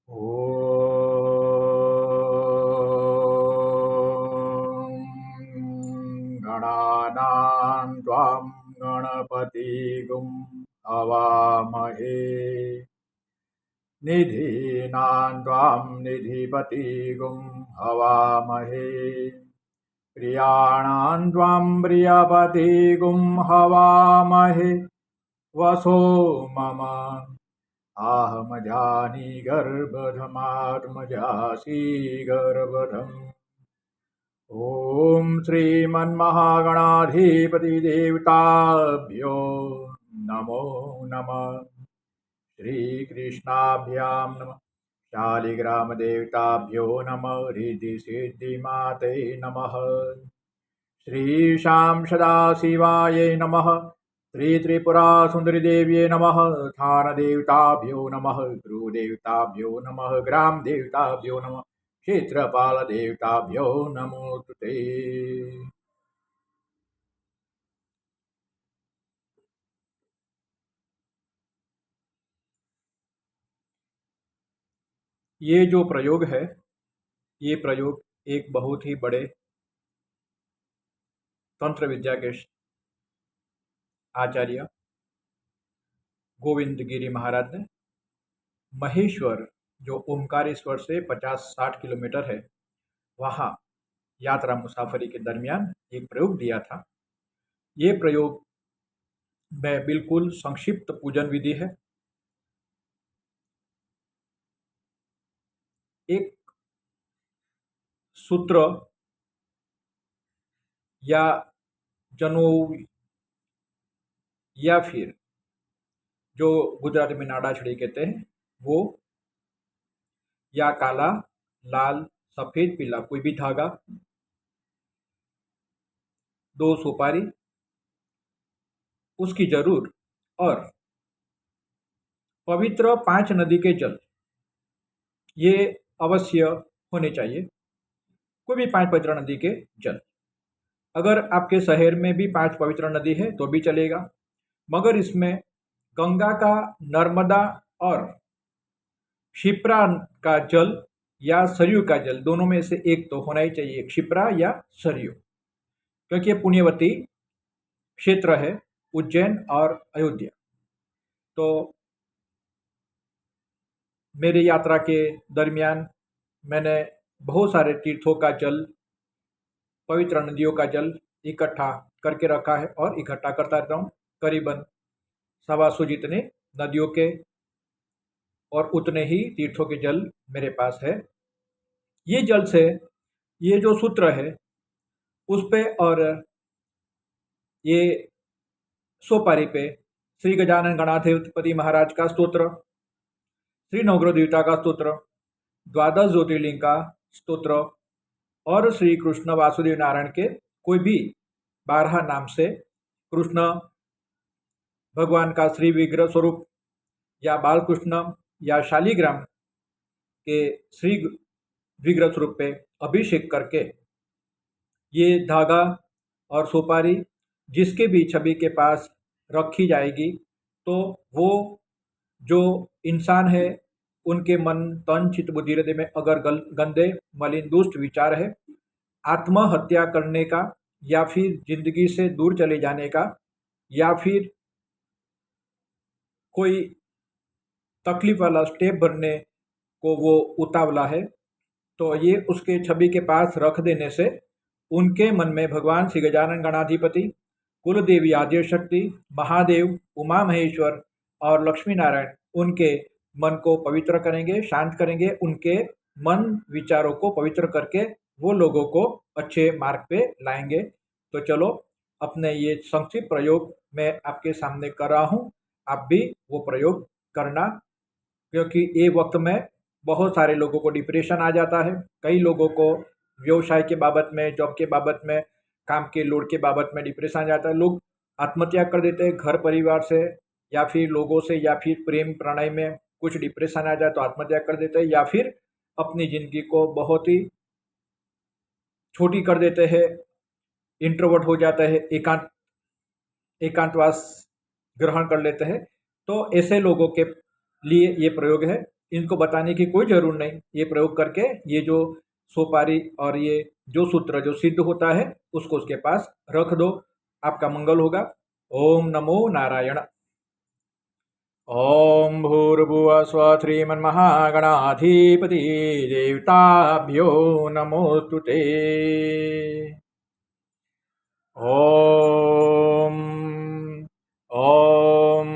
ॐ गणानां त्वां गणपतिगुं हवामहे निधीनां त्वां निधिपतिगुं हवामहे प्रियाणां त्वां प्रियपतिगुं हवामहे वसो मम आहमजानि गर्भधमात्मजासि गर्भधम् ॐ श्रीमन्महागणाधिपतिदेवताभ्यो नमो नमः। श्रीकृष्णाभ्यां नमः। शालिग्रामदेवताभ्यो नमः। रिद्धिसिद्धिमाते नमः। श्रीशां सदाशिवायै नमः। श्रीत्रिपुरासुन्दरीदेव्यै नमः। स्थानदेवताभ्यो नमः। गुरुदेवताभ्यो नमः। ग्रामदेवताभ्यो नमः। क्षेत्रपालदेवताभ्यो नमोस्तुते। ये जो प्रयोग है, ये प्रयोग एक बहुत ही बड़े तंत्र विद्या के आचार्य गोविंद गिरी महाराज ने महेश्वर, जो ओमकारेश्वर से 50-60 किलोमीटर है, वहाँ यात्रा मुसाफरी के दरमियान एक प्रयोग दिया था। ये प्रयोग में बिल्कुल संक्षिप्त पूजन विधि है। एक सूत्र या जनऊ या फिर जो गुजराती में नाड़ा छड़ी कहते हैं, वो या काला, लाल, सफेद, पीला कोई भी धागा, 2 सुपारी उसकी जरूर, और पवित्र 5 नदी के जल ये अवश्य होने चाहिए। कोई भी 5 पवित्र नदी के जल। अगर आपके शहर में भी 5 पवित्र नदी है तो भी चलेगा, मगर इसमें गंगा का, नर्मदा और क्षिप्रा का जल या सरयू का जल, दोनों में से एक तो होना ही चाहिए, क्षिप्रा या सरयू, क्योंकि ये पुण्यवती क्षेत्र है, उज्जैन और अयोध्या। तो मेरी यात्रा के दरमियान मैंने बहुत सारे तीर्थों का जल, पवित्र नदियों का जल इकट्ठा करके रखा है और इकट्ठा करता रहता हूँ। करीबन 125 जितने नदियों के और उतने ही तीर्थों के जल मेरे पास है। ये जल से, ये जो सूत्र है उस पे और ये सोपारी पे श्री गजानन गणाधिपति महाराज का स्तोत्र, श्री नवग्रह देवता का स्तोत्र, द्वादश ज्योतिर्लिंग का स्तोत्र और श्री कृष्ण वासुदेव नारायण के कोई भी 12 नाम से कृष्ण भगवान का श्री विग्रह स्वरूप या बालकृष्ण या शालिग्राम के श्री विग्रह स्वरूप पे अभिषेक करके ये धागा और सुपारी जिसके भी छवि के पास रखी जाएगी, तो वो जो इंसान है उनके मन, तन, चित्त, बुद्धि, हृदय में अगर गंदे, मलिन, दुष्ट विचार है, आत्महत्या करने का या फिर जिंदगी से दूर चले जाने का या फिर कोई तकलीफ वाला स्टेप भरने को वो उतावला है, तो ये उसके छवि के पास रख देने से उनके मन में भगवान श्री गजानन गणाधिपति, कुलदेवी आद्यशक्ति, महादेव, उमा महेश्वर और लक्ष्मी नारायण उनके मन को पवित्र करेंगे, शांत करेंगे, उनके मन विचारों को पवित्र करके वो लोगों को अच्छे मार्ग पे लाएंगे। तो चलो, अपने ये संक्षिप्त प्रयोग मैं आपके सामने कर रहा हूँ, आप भी वो प्रयोग करना, क्योंकि ये वक्त में बहुत सारे लोगों को डिप्रेशन आ जाता है। कई लोगों को व्यवसाय के बाबत में, जॉब के बाबत में, काम के लोड के बाबत में डिप्रेशन आ जाता है। लोग आत्महत्या कर देते हैं, घर परिवार से या फिर लोगों से, या फिर प्रेम प्रणय में कुछ डिप्रेशन आ जाए तो आत्महत्या कर देते हैं, या फिर अपनी ज़िंदगी को बहुत ही छोटी कर देते हैं, इंट्रोवर्ट हो जाता है, एकांतवास ग्रहण कर लेते हैं। तो ऐसे लोगों के लिए ये प्रयोग है। इनको बताने की कोई जरूर नहीं। ये प्रयोग करके ये जो सोपारी और ये जो सूत्र जो सिद्ध होता है उसको उसके पास रख दो, आपका मंगल होगा। ओम नमो नारायण। ओम भूर्भुवः स्वः श्रीमन्महागणाधिपति देवताभ्यो नमोस्तुते। ओम ओम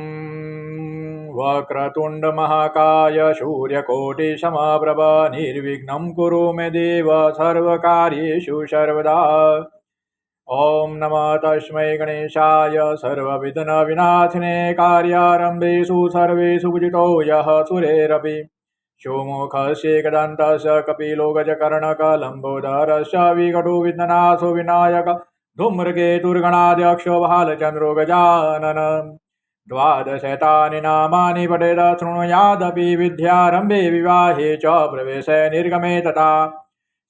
वक्रतुंड महाकाय सूर्यकोटि समप्रभ निर्विघ्नं कुरु मे देव सर्वकार्येषु सर्वदा। ओम नमः तस्मै गणेशाय सर्वविघ्न विनाशिने कार्यारम्भेषु सर्वेषु पूजितो यः सुरेरपि सोमुखस्य एकदन्तस्य कपिलो गजकर्णकलम्बोदरस्य विकटो विघ्ननाशो विनायक धूम्रकेतुर्गणाध्यक्षो भालचन्द्रो गजानन। द्वादशैतानि नामानि पठेद शृणुयादपि विद्यारम्भे विवाहे च प्रवेशे निर्गमे तथा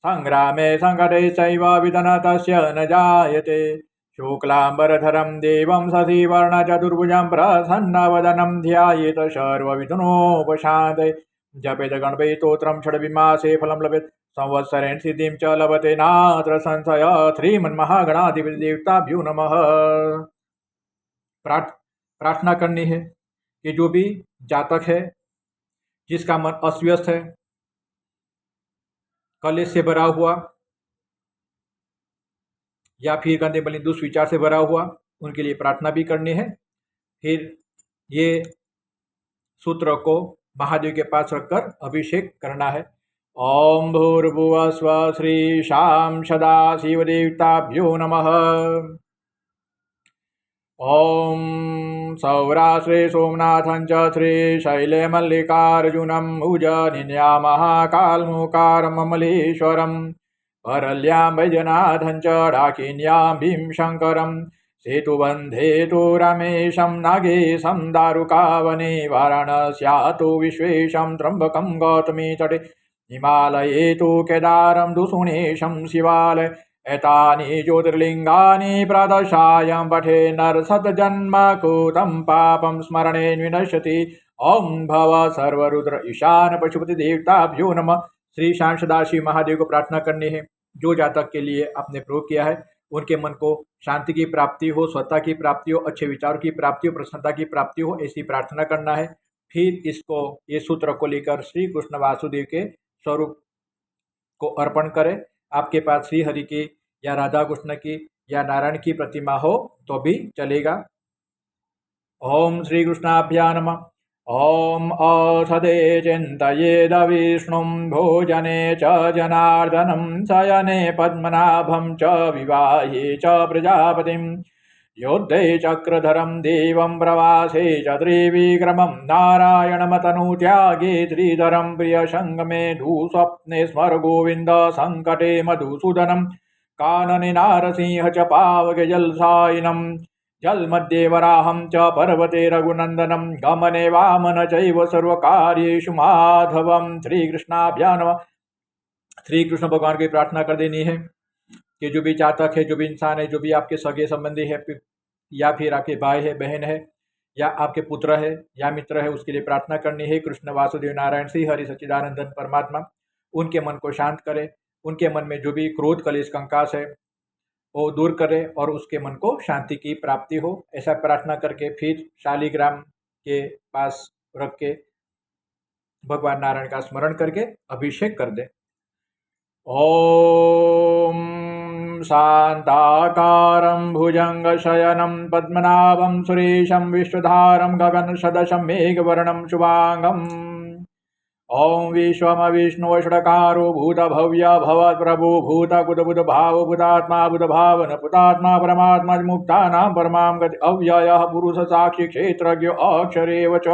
संग्रामे संकटे चैव विधन तस्य न जायते। शुक्लाम्बरधरं देवं शशिवर्णचतुर्भुजं प्रसन्नवदनं ध्यायेत सर्वविघ्नोपशान्तये। जपेत गणपतिस्तोत्रं षड्विमासे फलं लभेत संवत्सरेण सिद्धिं च लभते नात्र संशय। श्रीमन्महागणाधिपति देवताभ्यो नमः। प्रार्थना करनी है कि जो भी जातक है जिसका मन अस्वस्थ है, कलेश से भरा हुआ या फिर गंदे बली दुष्विचार से भरा हुआ, उनके लिए प्रार्थना भी करनी है। फिर ये सूत्र को महादेव के पास रखकर अभिषेक करना है। ओम भूर्भुवः स्वः श्रीशां सदाशिवदेवताभ्यो नमः। ओम सौराष्ट्रे सोमनाथं च श्रीशैले मल्लिकार्जुनं उज्जयिन्यां महाकालमुकारं ममलेश्वरं परल्यां वैद्यनाथं च डाकिन्यां भीमशङ्करं सेतुबन्धे तु रमेशं नागेशं दारुकावने वाराणस्यां विश्वेशं त्र्यम्बकं गौतमी तटे हिमालये तु केदारं दुषुणेशं शिवालय एतानि ज्योतिर्लिङ्गानि प्रदशायं पठे नरशतजन्मकृतं पापं स्मरणेन विनश्यति। ओम भव सर्वरुद्र ईशान पशुपति देवताभ्यो नमः। श्री शाम सदाशिव महादेव को प्रार्थना करनी है। जो जातक के लिए आपने प्रयोग किया है उनके मन को शांति की प्राप्ति हो, स्वच्छता की प्राप्ति हो, अच्छे विचारों की प्राप्ति हो, प्रसन्नता की प्राप्ति हो, ऐसी प्रार्थना करना है। फिर इसको ये सूत्र को लेकर श्री कृष्ण वासुदेव के स्वरूप को अर्पण करें। आपके पास श्री हरि की या राधा कृष्ण की या नारायण की प्रतिमा हो तो भी चलेगा। ओम श्री कृष्णाभ्या नमः। ओम औषधे चिन्तयेद विष्णुं भोजने च जनार्दनं शयने पद्मनाभं च विवाहे च प्रजापतिं योद्धे चक्रधरं देवं प्रवासे च त्रिविक्रमं नारायणमतनुत्यागे श्रीधरं प्रियसङ्गमे दुःस्वप्ने स्मर गोविन्द सङ्कटे मधुसूदनं कानने नारसिंह च पावके जलसायिनं जलमध्ये वराहं च पर्वते रघुनन्दनं गमने वामन चैव सर्वकार्येषु माधवं। श्रीकृष्णाभ्या नमः। श्री कृष्ण भगवान की प्रार्थना कर देनी है कि जो भी जातक है, जो भी इंसान है, जो भी आपके सगे संबंधी है या फिर आपके भाई है, बहन है या आपके पुत्र है या मित्र है, उसके लिए प्रार्थना करनी है। कृष्ण वासुदेव नारायण श्री हरि सच्चिदानंदन परमात्मा उनके मन को शांत करे, उनके मन में जो भी क्रोध कलेश कंकास है वो दूर करे और उसके मन को शांति की प्राप्ति हो। ऐसा प्रार्थना करके फिर शालिग्राम के पास रख के भगवान नारायण का स्मरण करके अभिषेक कर दे। ओम शांताकारं भुजंगशयनं पद्मनाभं सुरेशं विश्वधारं गगनसदृशं मेघवर्णं शुभांगं। ओम विश्वमविष्णु षडकारो भूतभव्य भवत्प्रभु भूतकुतभुत भाव भूतात्मा भूतभावन भूतात्मा परमात्मा मुक्तानां परमां गति अव्ययः पुरुष साक्षी क्षेत्रज्ञ अक्षरेव च।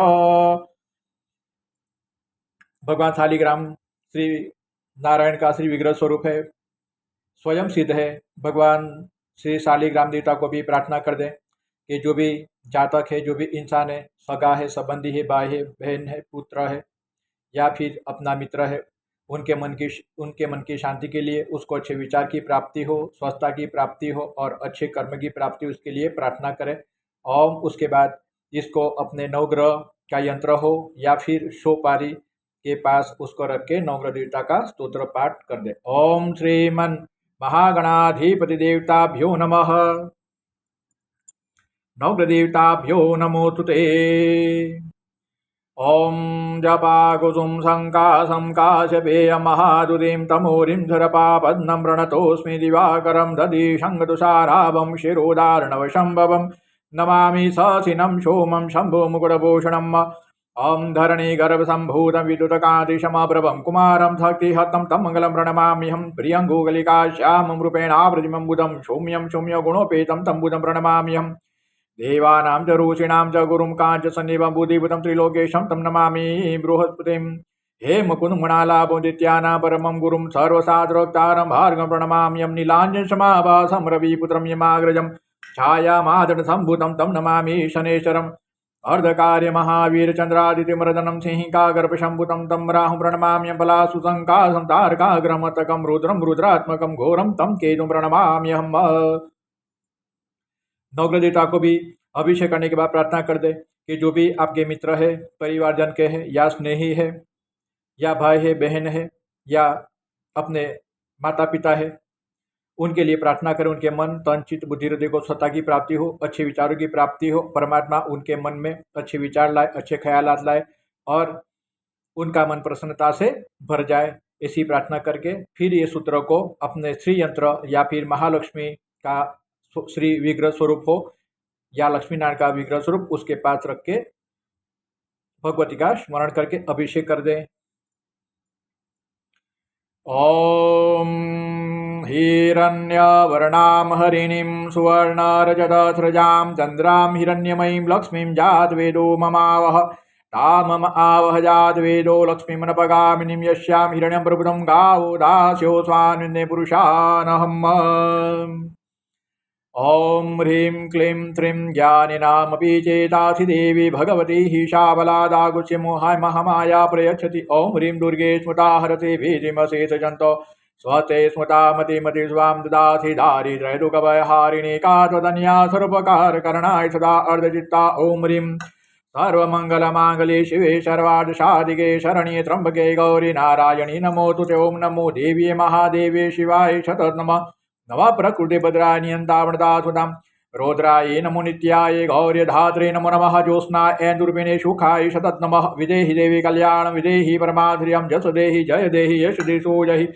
भगवान शालिग्राम श्री नारायण का श्री विग्रह स्वरूप है, स्वयं सिद्ध है। भगवान श्री शालिग्राम देवता को भी प्रार्थना कर दें कि जो भी जातक है, जो भी इंसान है, सगा है, संबंधी है, भाई है, बहन है, पुत्र है या फिर अपना मित्र है, उनके मन की शांति के लिए, उसको अच्छे विचार की प्राप्ति हो, स्वस्थता की प्राप्ति हो और अच्छे कर्म की प्राप्ति, उसके लिए प्रार्थना करें। और उसके बाद इसको अपने नवग्रह का यंत्र हो या फिर सोपारी के पास उसको रख के नवग्रह देवता का स्तोत्र पाठ कर दे। ओम श्रीमन महागणाधिपति देवताभ्यो नमः। नवग्रह देवताभ्यो नमो तुते। ओम जपा कुसुम संकाशं काश्यपेय महादुतिं तमोरिं धरपापद्मं प्रणतोऽस्मि दिवाकरं दधिशङ्गतुषाराभं शिरोदार्णवशम्भवं नमामि ससिनं सोमं शम्भो मुकुटभूषणम्। ओं धरणी गर्भसम्भूतं विद्युतकान्तिशमप्रभं कुमारं शक्तिहतं तं मङ्गलं प्रणमाम्यहं। प्रियङ्गुगलिकाश्यामं रूपेणावृतिमं बुधं सौम्यं सौम्यगुणोपेतं तं बुधं प्रणमाम्यहम्। देवानां च ऋषीणां च गुरुं काञ्चसन्निभं बुद्धिभूतं त्रिलोकेशं तं नमामि बृहस्पतिं। हे मुकुन्दमणालाभोदित्यानां परमं गुरुं सर्वशास्त्रोक्तारं भार्गवं प्रणमाम्यहं। नीलाञ्जनसमाभासं रविपुत्रं यमाग्रजं छायामादनसम्भूतं तं नमामि शनेश्वरम्। अर्धकार्यमहावीरचन्द्रादित्यमर्दनं सिंहिकागर्भशम्भुतं तं राहुं प्रणमाम्यहं। बलासुसङ्कासं तारकाग्रहमतकं रुद्रं रुद्रात्मकं घोरं तं केतुं प्रणमाम्यहम्। नवग्रह देवता को भी अभिषेक करने के बाद प्रार्थना कर दे कि जो भी आपके मित्र है, परिवारजन के हैं, या स्नेही है, या भाई है, बहन है, या अपने माता पिता है, उनके लिए प्रार्थना करें। उनके मन तन चित्त बुद्धि हृदय को सत्ता की प्राप्ति हो, अच्छे विचारों की प्राप्ति हो, परमात्मा उनके मन में अच्छे विचार लाए, अच्छे ख्यालात लाए और उनका मन प्रसन्नता से भर जाए। ऐसी प्रार्थना करके फिर ये सूत्र को अपने श्री यंत्र या फिर महालक्ष्मी का श्री विग्रह स्वरूप हो या लक्ष्मी नारायण का विग्रह स्वरूप उसके पास रख के भगवती का स्मरण करके अभिषेक कर दें। ओम हिरण्यवर्णां हरिणीं सुवर्णरजतस्रजां चन्द्रां हिरण्यमयीं लक्ष्मीं जातवेदो ममावह तामम आवह जातवेदो लक्ष्मीमनपगामिनीं यस्यां हिरण्यं प्रभुतं गावो दास्यो स्वान्विन्ने पुरुषानहम्। ओं ह्रीं क्लीं त्रीं ज्ञानिनामपि चेतासि देवी भगवती हिषाबलादागुच्य मोहाय महामाया प्रयच्छति। ओं ह्रीं दुर्गे स्मृता हरते भीतिमशेषजन्तो स्वते स्मृता मतिमति स्वां ददासि दारिद्र्यदुःखभयहारिणी का त्वदन्या सर्वोपकारकरणाय सदा अर्धचित्ता। ओं ह्रीं सर्वमङ्गलमाङ्गल्ये शिवे सर्वार्थसाधिके शरण्ये त्र्यम्बके गौरी नारायणी नमोस्तुते। ओं नमो देव्ये महादेव्ये शिवाय शतत नमः। नमः प्रकृते भद्राय नियन्तावृतासुतां रौद्राय नमो नित्याय गौर्य धात्रे नमो नमः। ज्योत्स्नाय ऐन्दुर्बिणे सुखाय शतत नमः। विदेहि देवी कल्याणं विदेहि परमाधुर्यं जस देहि जय देहि यश देशो जहि।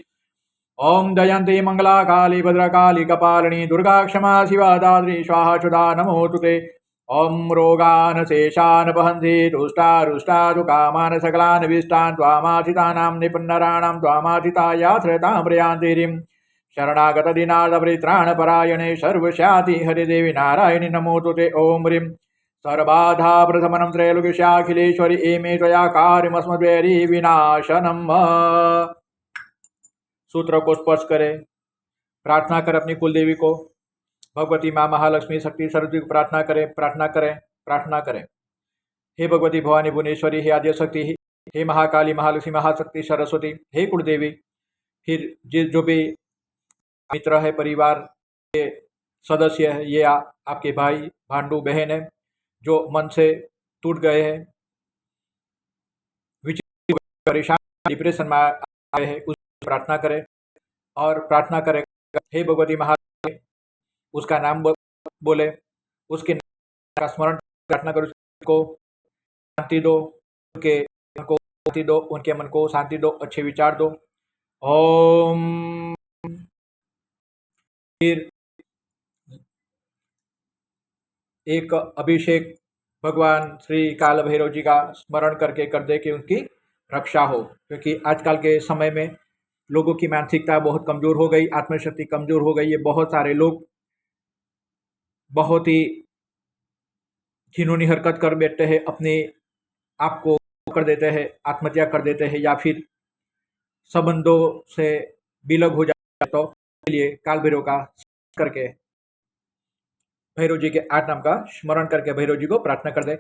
ओं दयन्ते मंगला काली भद्रकाली कपालिनी दुर्गा क्षमा शिवा दात्री स्वाहा सुधा नमोस्तुते। ओं रोगान् शेषान् वहन्ति तुष्टा दुःखामान् सकलान् विष्टान् त्वामाथितानां निपन्नराणां त्वामाथितायाश्रयतां प्रयान्तिरीं शरणागत दीनार्तपरित्राणपरायणे सर्वस्याति हरिदेवी नारायणि नमोस्तुते। ओं ह्रीं सर्वबाधा प्रशमनं त्रैलोक्यस्याखिलेश्वरि एमे त्वया कार्यमस्मद्वैरी विनाशनम्। सूत्र को स्पर्श करें, प्रार्थना करें अपनी कुलदेवी को, भगवती माँ महालक्ष्मी शक्ति सरस्वती को प्रार्थना करें, प्रार्थना करें, प्रार्थना करें। हे भगवती भवानी भुवनेश्वरी, हे आद्य शक्ति, हे महाकाली महालक्ष्मी महाशक्ति सरस्वती, हे कुलदेवी। फिर जो भी मित्र है, परिवार के सदस्य है, ये आपके भाई भांडू बहन है जो मन से टूट गए हैं, परेशान डिप्रेशन में आए हैं, उस प्रार्थना करें और प्रार्थना करें हे भगवती महालक्ष्मी, उसका नाम बोले, उसके नाम का स्मरण प्रार्थना करो, उसको शांति दो, उनके मन को शांति दो, उनके मन को शांति दो, अच्छे विचार दो। ओम फिर एक अभिषेक भगवान श्री काल भैरव जी का स्मरण करके कर दे कि उनकी रक्षा हो, क्योंकि आजकल के समय में लोगों की मानसिकता बहुत कमज़ोर हो गई, आत्मशक्ति कमज़ोर हो गई है। बहुत सारे लोग बहुत ही घिनौनी हरकत कर बैठते हैं, अपने आप को कर देते हैं, आत्महत्या कर देते हैं या फिर संबंधों से विलग हो जाते। तो लिए काल भैरव का करके भैरव जी के 8 नाम का स्मरण करके भैरव जी को प्रार्थना कर दे।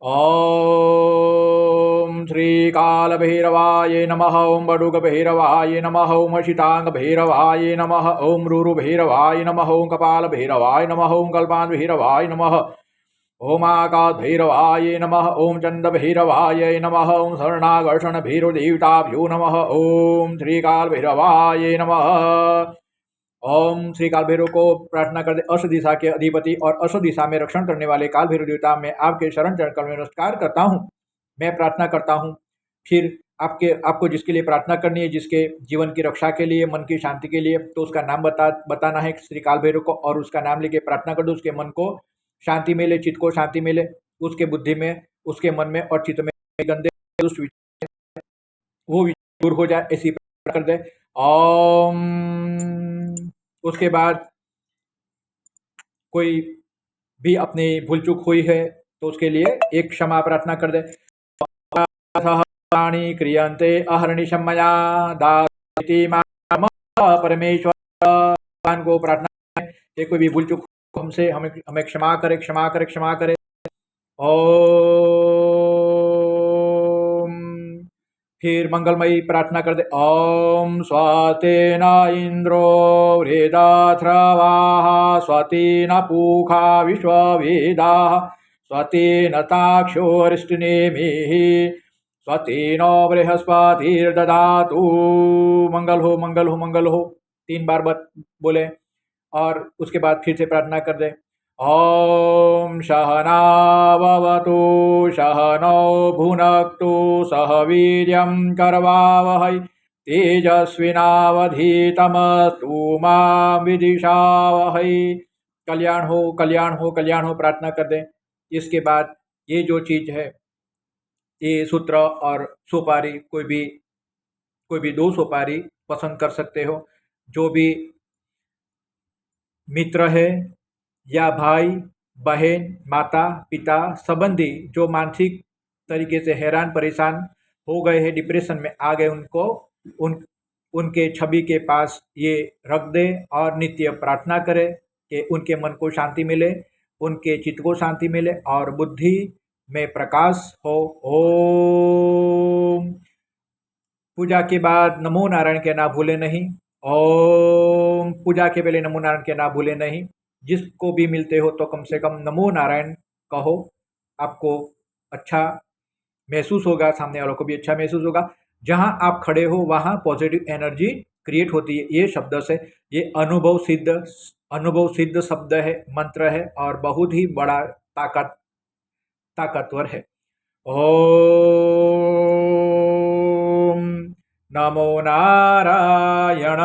ओम श्री काल भैरवाय नमः। ओम बडुग भैरवाय नमः। ओम अशितांग भैरवाय नमः। ओम रुरु भैरवाय नमः। ओम कपाल भैरवाय नमः। ओम कल्पान भैरवाय नमः। ओम आकाश भैरवाय नमः। ओम चंद भैरवाय नमः। ओम शरणागर्षण भैरवदेवताभ्यो नमः। ओम श्रीकाल भैरवाय नमः। ओम श्री काल भैरव को प्रार्थना करते अश्व दिशा के अधिपति और अश्व दिशा में रक्षण करने वाले काल भैरव देवता, मैं आपके शरण चरण में नमस्कार करता हूँ। मैं प्रार्थना करता हूँ। फिर आपको जिसके लिए प्रार्थना करनी है, जिसके जीवन की रक्षा के लिए, मन की शांति के लिए, तो उसका नाम बताना है श्री काल भैरव को, और उसका नाम लेके प्रार्थना कर दो। उसके मन को शांति मिले, चित्त को शांति मिले, उसके बुद्धि में, उसके मन में और चित्त में गंदे दुष्ट विचार वो दूर हो जाए, ऐसी प्रार्थना कर दे। ओम। उसके बाद कोई भी अपनी भूल चूक हुई है तो उसके लिए एक क्षमा प्रार्थना कर दे। क्रियन्ते अहर्निशं मया दाति मां परमेश्वर, भगवान को प्रार्थना है कि कोई भी भूल चूक हमसे हमें क्षमा करे, क्षमा करे, क्षमा करे। ओम। फिर मंगलमयी प्रार्थना कर दे। ओम स्वातेन इंद्रो वृदाथ्रवाः स्वातेन पूषा विश्ववेदाः स्वातेन ताक्षो अरिष्टनेमिः स्वातेन बृहस्पतिर्दधातु। मंगल हो, मंगल हो, मंगल हो, 3 बार बोले। और उसके बाद फिर से प्रार्थना कर दे। ओम सहनावतु सहनौ भुनक्तु सह वीर्यं करवावहै तेजस्विनावधीतमस्तु मा विदिशावहै। कल्याण हो, कल्याण हो, कल्याण हो, प्रार्थना कर दे। इसके बाद ये जो चीज है, ये सूत्र और सुपारी, कोई भी 2 सुपारी पसंद कर सकते हो। जो भी मित्र है या भाई बहन, माता पिता, संबंधी जो मानसिक तरीके से हैरान परेशान हो गए हैं, डिप्रेशन में आ गए, उनके छवि के पास ये रख दे और नित्य प्रार्थना करे कि उनके मन को शांति मिले, उनके चित्त को शांति मिले और बुद्धि में प्रकाश हो। ओम। पूजा के बाद नमो नारायण के ना भूले नहीं। ओम। पूजा के पहले नमो नारायण के ना भूले नहीं। जिसको भी मिलते हो तो कम से कम नमो नारायण कहो, आपको अच्छा महसूस होगा, सामने वालों को भी अच्छा महसूस होगा। जहां आप खड़े हो वहां पॉजिटिव एनर्जी क्रिएट होती है। ये शब्द से, ये अनुभव सिद्ध शब्द है, मंत्र है और बहुत ही बड़ा ताकतवर है। ओम नमो नारायण।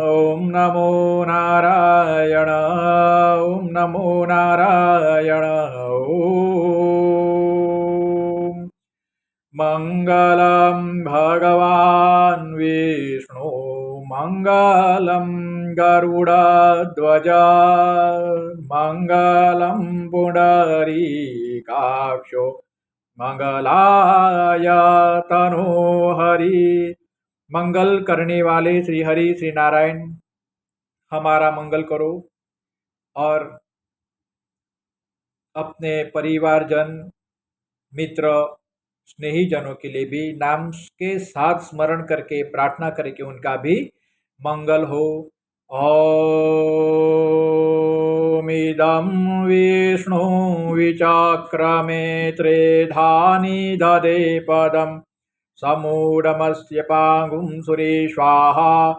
ओम नमो नारायण। ओम नमो नारायण। ओम मंगलम भगवान विष्णु मंगलम गरुड़ध्वज मंगलम पुंडरीकाक्षो मंगलाय तनोहरि। मंगल करने वाले श्री हरि श्री नारायण हमारा मंगल करो और अपने परिवारजन, मित्र, स्नेही जनों के लिए भी नाम के साथ स्मरण करके प्रार्थना करें कि उनका भी मंगल हो। ओम इदं विष्णु विचक्रमे त्रेधानि ददे पदं समूढमस्य पांगुं सुरेश्वाहा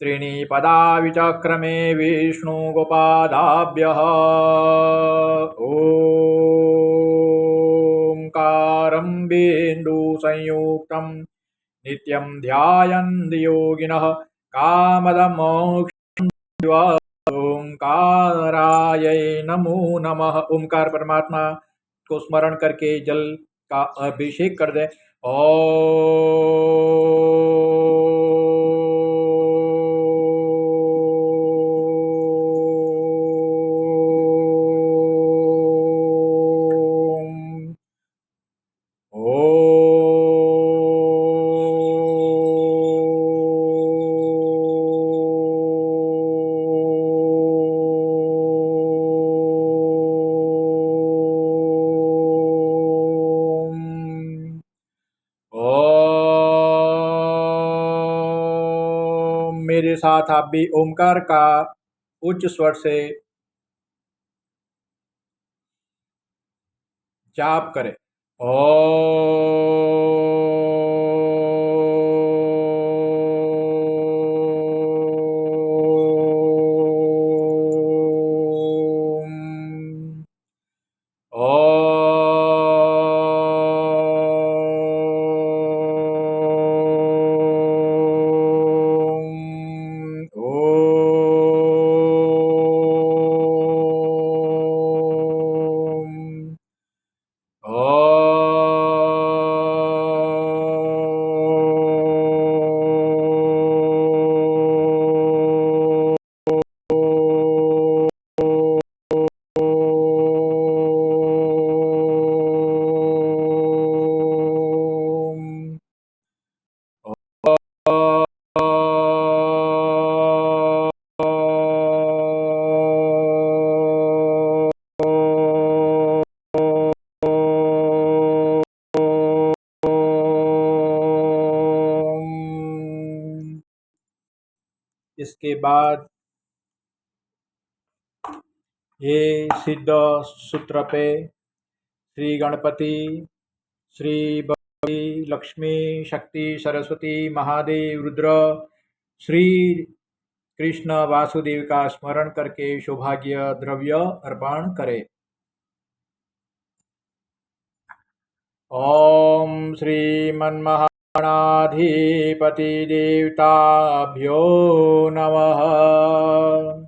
त्रीणि पदा विचक्रमे विष्णुगोपादाभ्यः। ओंकारं बिन्दु संयुक्तं नित्यं ध्यायन्ति योगिनः कामदमोक्षं। ओंकाराय नमो नमः। ओंकार परमात्मा को स्मरण करके जल का अभिषेक कर दे। मेरे साथ आप भी ओमकार का उच्च स्वर से जाप करें। ओम। ओम। ओम। इसके बाद ये सिद्ध सूत्र पे श्री गणपति, श्री बली, लक्ष्मी, शक्ति, सरस्वती, महादेव, रुद्र, श्री कृष्ण वासुदेव का स्मरण करके सौभाग्य द्रव्य अर्पण करें। ओम श्रीमन्महागणाधिपति देवताभ्यो नमः।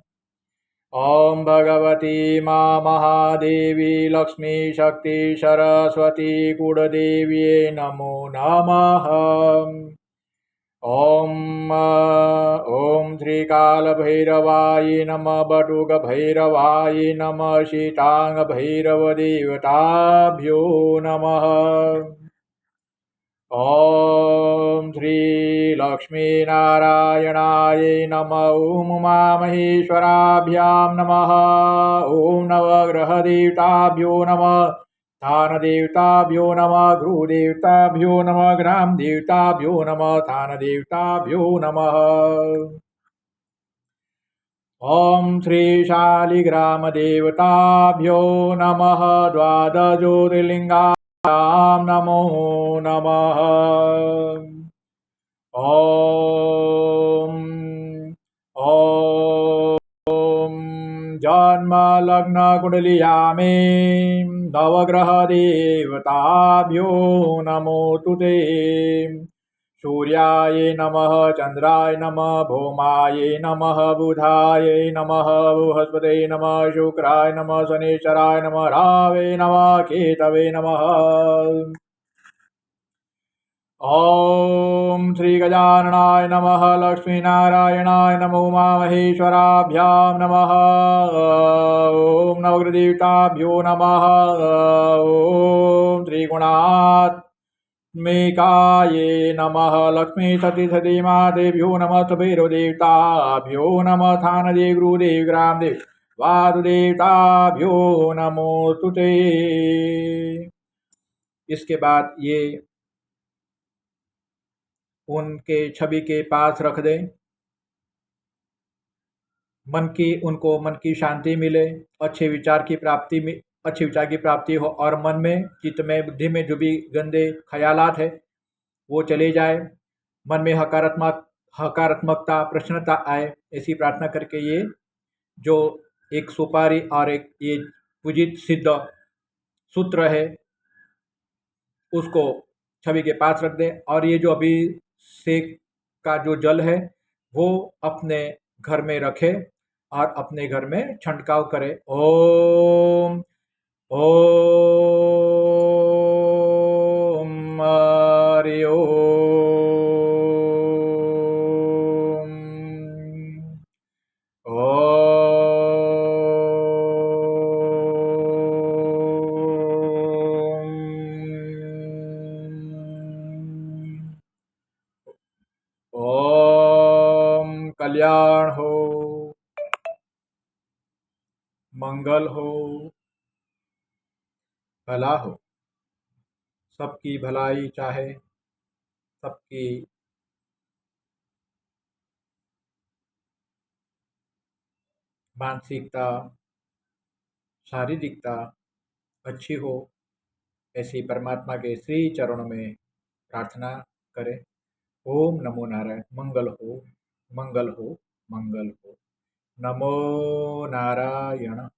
ओम भगवती माँ महादेवी लक्ष्मी शक्ति सरस्वती कुलदेव्ये नमो नमः। ओम ओम श्री काल भैरवाय नमः, बटुक भैरवाय नमः, शीतांग भैरव देवताभ्यो नमः। ओम श्री लक्ष्मी नारायणाय नमः। ओम उमामहेश्वराभ्यां नमः। ओम नवग्रह देवताभ्यो नमः, स्थान देवताभ्यो नमः, गुरुदेवताभ्यो नमः, ग्राम देवताभ्यो नमः, स्थान देवताभ्यो नमः। ओम श्री शालिग्राम देवताभ्यो नमः। द्वादश ज्योतिर्लिंगाभ्यां नमो नमः। ओम ओम जन्म लग्न कुंडलिया में नवग्रह देवताभ्यो नमो तुते। सूर्याय नमः, चंद्राय नमः, भौमाय नमः, बुधाय नमः, बृहस्पते नमः, शुक्राय नमः, शनिश्चराय नमः, रावे नमः, केतवे नमः। ओम श्री गजाननाय नमः, लक्ष्मीनारायणाय नमो, उमामहेश्वराभ्यां नमः। ओम नवग्रहदेवताभ्यो नमः। ओम त्रिगुणात् मेकाये नमः, लक्ष्मी सती सती महादेव्यो नमः, भैरव देवताभ्यो नमः, थानदेव गुरुदेव ग्रामदेव वासुदेवताभ्यो नमो तुते। इसके बाद ये उनके छवि के पास रख दें। उनको मन की शांति मिले, अच्छे विचार की प्राप्ति हो और मन में, चित्त में, बुद्धि में जो भी गंदे ख्यालात है वो चले जाए। मन में हकारात्मकता, प्रसन्नता आए, ऐसी प्रार्थना करके ये जो एक सुपारी और एक ये पूजित सिद्ध सूत्र है उसको छवि के पास रख दें और ये जो अभिषेक का जो जल है वो अपने घर में रखे और अपने घर में छंटकाव करे। ओम ओम हरि ओम। ओम कल्याण हो, मंगल हो, भला हो, सबकी भलाई चाहे, सबकी मानसिकता, शारीरिकता अच्छी हो, ऐसी परमात्मा के श्री चरणों में प्रार्थना करें। ओम नमो नारायण। मंगल हो, मंगल हो, मंगल हो। नमो नारायण।